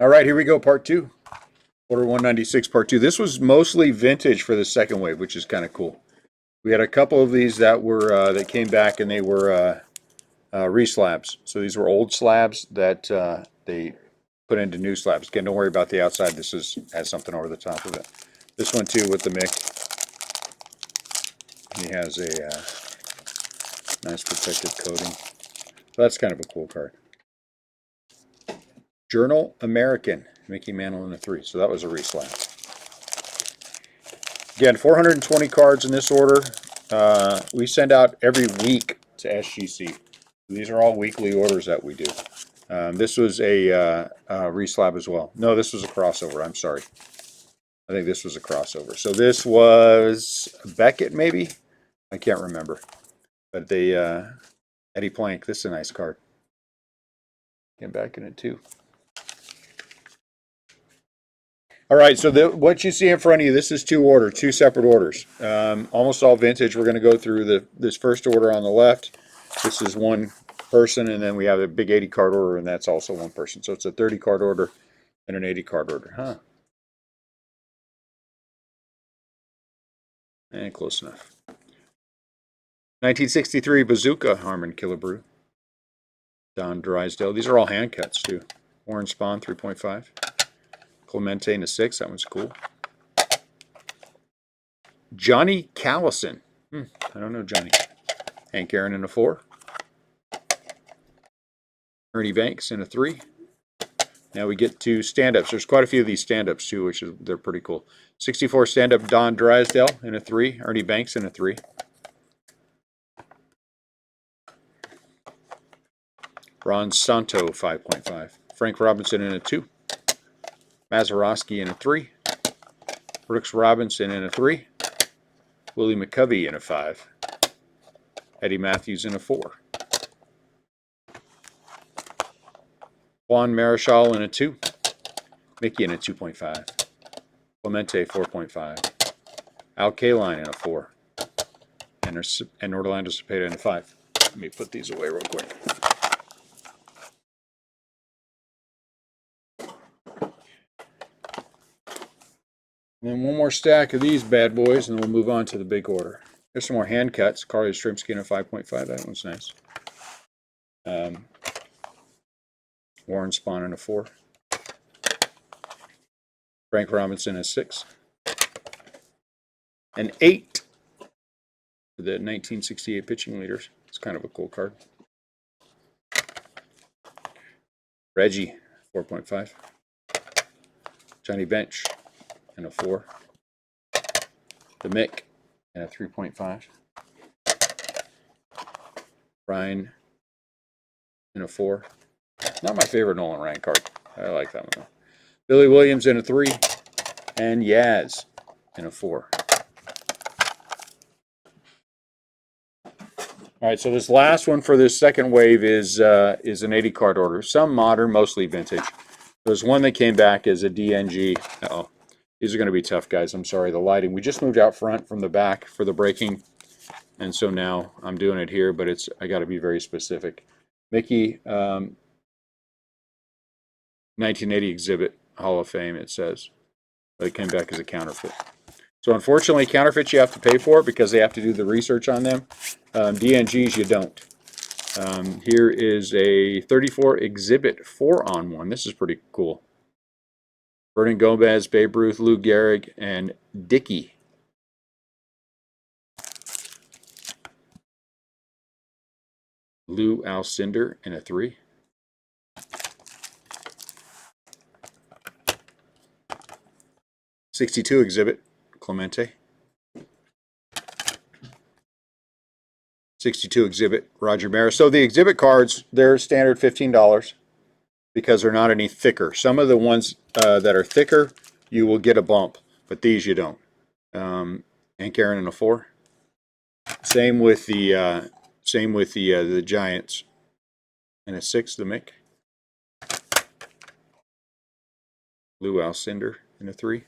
All right, here we go, part two. Order 196, part two. This was mostly vintage for the second wave, which is kind of cool. We had a couple of these that were that came back and they were reslabs. So these were old slabs that they put into new slabs. Again, don't worry about the outside. This has something over the top of it. This one too with the Mick. He has a nice protective coating. So that's kind of a cool card. Journal American, Mickey Mantle in a 3. So that was a reslab. Again, 420 cards in this order. We send out every week to SGC. These are all weekly orders that we do. This was a reslab as well. No, this was a crossover. I'm sorry. I think this was a crossover. So this was Beckett, maybe? I can't remember. But they, Eddie Plank, this is a nice card. Get back in it too. All right, so what you see in front of you, this is two separate orders. Almost all vintage. We're going to go through this first order on the left. This is one person, and then we have a big 80 card order, and that's also one person. So it's a 30 card order and an 80 card order. Huh. And close enough. 1963 Bazooka Harmon Killebrew. Don Drysdale. These are all hand cuts, too. Warren Spahn, 3.5. Clemente in a 6. That one's cool. Johnny Callison. I don't know Johnny. Hank Aaron in a 4. Ernie Banks in a 3. Now we get to stand-ups. There's quite a few of these stand-ups too, which they're pretty cool. 64 stand-up Don Drysdale in a 3. Ernie Banks in a 3. Ron Santo 5.5. Frank Robinson in a 2. Mazeroski in a 3. Brooks Robinson in a 3. Willie McCovey in a 5. Eddie Matthews in a 4. Juan Marichal in a 2. Mickey in a 2.5. Clemente 4.5. Al Kaline in a 4. And Orlando Cepeda in a 5. Let me put these away real quick. And then one more stack of these bad boys, and then we'll move on to the big order. There's some more hand cuts. Carly Strimsky in a 5.5. That one's nice. Warren Spahn in a 4. Frank Robinson in a 6. An 8 for the 1968 pitching leaders. It's kind of a cool card. Reggie, 4.5. Johnny Bench in a 4. The Mick in a 3.5. Ryan in a 4. Not my favorite Nolan Ryan card. I like that one though. Billy Williams in a 3. And Yaz in a 4. All right, so this last one for this second wave is an 80 card order. Some modern, mostly vintage. There's one that came back as a DNG. Uh-oh. These are going to be tough, guys. I'm sorry. The lighting. We just moved out front from the back for the breaking. And so now I'm doing it here, but I got to be very specific. Mickey, 1980 exhibit, Hall of Fame, it says. But it came back as a counterfeit. So unfortunately, counterfeits you have to pay for because they have to do the research on them. DNGs you don't. Here is a 34 exhibit 4-on-1. This is pretty cool. Vernon Gomez, Babe Ruth, Lou Gehrig, and Dickey. Lou Alcindor in a 3. '62 exhibit, Clemente. '62 exhibit, Roger Maris. So the exhibit cards, they're standard $15 because they're not any thicker. Some of the ones that are thicker, you will get a bump, but these you don't. Hank Aaron in a 4. Same with the Giants in a 6. The Mick. Lou Alcindor in a 3.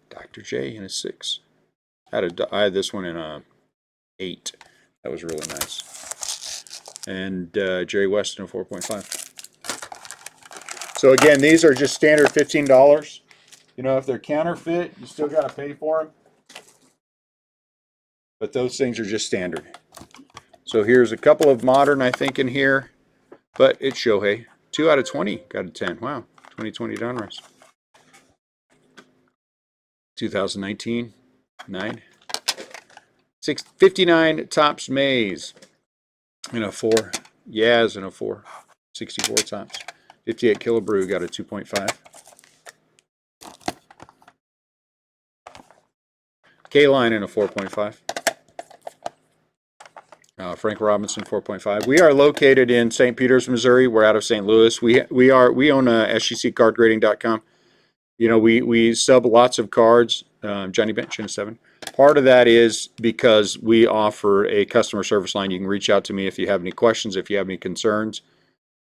Dr. J in a 6. I had this one in a 8. That was really nice. And Jerry West in a 4.5. So again, these are just standard $15. You know, if they're counterfeit, you still got to pay for them. But those things are just standard. So here's a couple of modern, I think, in here. But it's Shohei. 2 out of 20 got a 10. Wow. 2020 Donruss. 2019, 9. 59 Topps Mays in a 4. Yaz in a 4. 64 Topps. 58 Killebrew got a 2.5. K-Line in a 4.5. Frank Robinson 4.5. We are located in St. Peters, Missouri. We're out of St. Louis. We own SGCcardgrading.com. You know, we sub lots of cards. Johnny Bench in a 7. Part of that is because we offer a customer service line. You can reach out to me if you have any questions, if you have any concerns.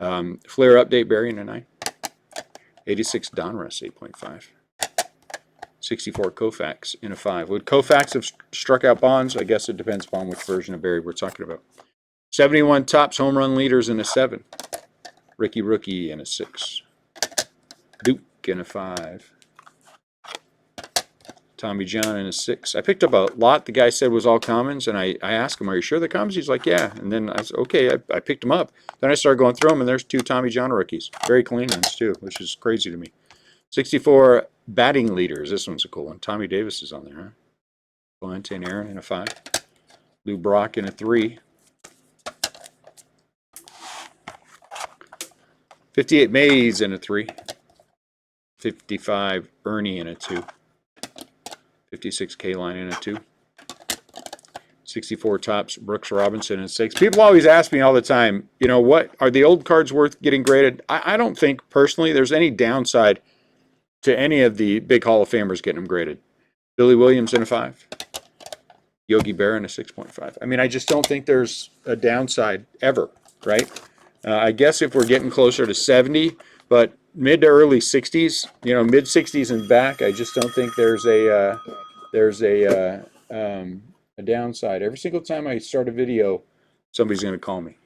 Flair Update Barry in a 9. 86 Donruss 8.5. 64 Koufax in a 5. Would Koufax have struck out Bonds? I guess it depends upon which version of Barry we're talking about. 71 Topps Home Run Leaders in a 7. Ricky Rookie in a 6. Duke in a 5. Tommy John in a 6. I picked up a lot the guy said was all commons, and I asked him, are you sure they're commons? He's like, yeah. And then I said, okay, I picked them up. Then I started going through them, and there's 2 Tommy John rookies. Very clean ones, too, which is crazy to me. 64 Batting Leaders. This one's a cool one. Tommy Davis is on there, huh? Valente and Aaron in a 5. Lou Brock in a 3. 58 Mays in a 3. 55 Ernie in a 2. 56 K-Line in a 2. 64 Topps Brooks Robinson in a 6. People always ask me all the time, you know, what are the old cards worth getting graded? I don't think personally there's any downside to any of the big Hall of Famers getting them graded. Billy Williams in a 5. Yogi Berra in a 6.5. I mean, I just don't think there's a downside ever, right? I guess if we're getting closer to 70, but mid to early 60s, you know, mid 60s and back, I just don't think there's a downside. Every single time I start a video, somebody's going to call me.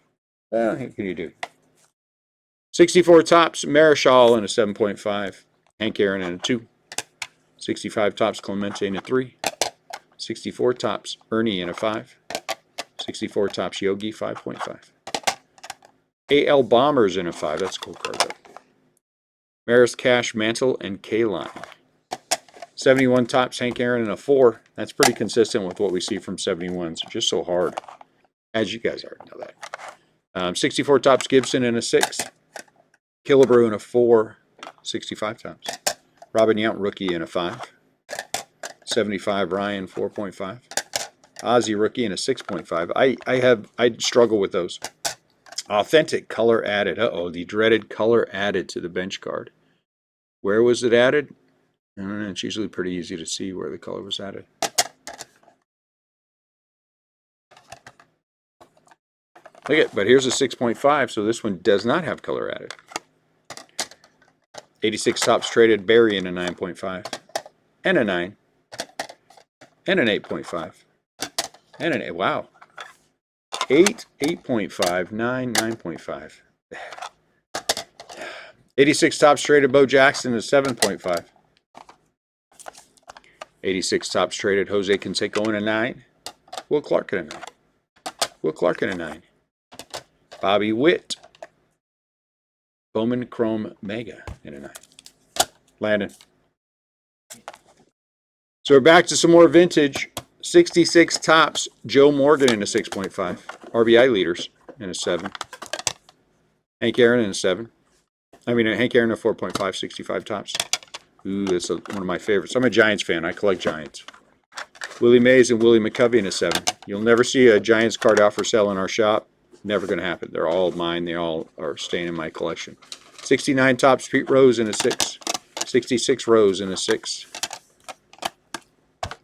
What can you do? 64 Topps Marischal in a 7.5. Hank Aaron in a 2. 65 Topps Clemente in a 3. 64 Topps Ernie in a 5. 64 Topps Yogi 5.5. AL Bombers in a 5. That's a cool card, though. Maris Cash Mantle and K-Line. 71 Topps Hank Aaron in a 4. That's pretty consistent with what we see from 71s. Just so hard, as you guys already know that. 64 Topps Gibson in a 6. Killebrew in a 4. 65 Topps. Robin Yount Rookie in a 5. 75 Ryan 4.5. Ozzie Rookie in a 6.5. I struggle with those. Authentic color added. The dreaded color added to the bench card. Where was it added? I don't know. It's usually pretty easy to see where the color was added. Look at, but here's a 6.5, so this one does not have color added. 86 Topps Traded Barry in a 9.5. And a 9. And an 8.5. And an 8. Wow. 8, 8.5, 9, 9.5. 86 Topps Traded Bo Jackson is 7.5. 86 Topps Traded Jose Canseco in a 9. Will Clark in a 9. Will Clark in a 9. Bobby Witt. Bowman Chrome Mega in a 9. Landon. So we're back to some more vintage. 66 Topps Joe Morgan in a 6.5. RBI Leaders in a 7. Hank Aaron in a 7. Hank Aaron in a 4.5. 65 Topps. Ooh, that's one of my favorites. I'm a Giants fan. I collect Giants. Willie Mays and Willie McCovey in a 7. You'll never see a Giants card out for sale in our shop. Never going to happen. They're all mine. They all are staying in my collection. 69 Topps Pete Rose in a 6. 66 Rose in a 6.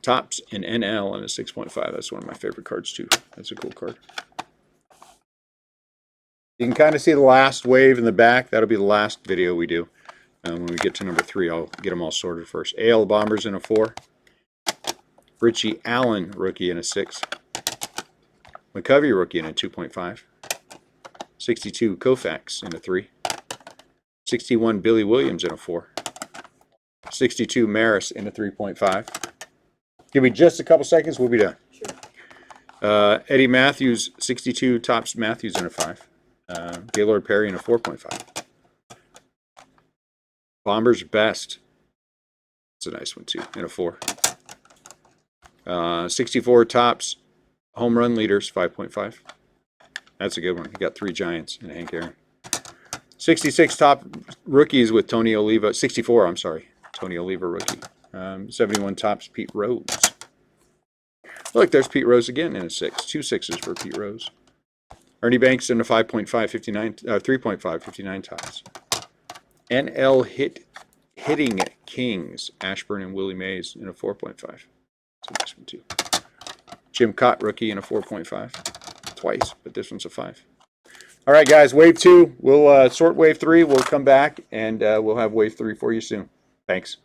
Topps in NL in a 6.5. That's one of my favorite cards, too. That's a cool card. You can kind of see the last wave in the back. That'll be the last video we do. When we get to number 3, I'll get them all sorted first. AL Bombers in a 4. Richie Allen, rookie in a 6. McCovey, rookie in a 2.5. 62 Koufax in a 3. 61 Billy Williams in a 4. 62 Maris in a 3.5. Give me just a couple seconds, we'll be done. Sure. Eddie Matthews, 62 Topps Matthews in a 5. Gaylord Perry in a 4.5. Bombers Best. It's a nice one too, in a 4. 64 Topps Home Run Leaders, 5.5. That's a good one. You got 3 Giants and Hank Aaron. 66 top rookies with Tony Oliva. 64, I'm sorry. Tony Oliva rookie. 71 Topps Pete Rose. Look, there's Pete Rose again in a 6. 2 6s for Pete Rose. Ernie Banks in a 5.5, 59, 3.5, 59 Topps. NL Hitting Kings. Ashburn and Willie Mays in a 4.5. That's a nice one too. Jim Cott rookie in a 4.5. Twice, but this one's a 5. All right, guys, wave 2. We'll sort wave 3. We'll come back, and we'll have wave 3 for you soon. Thanks.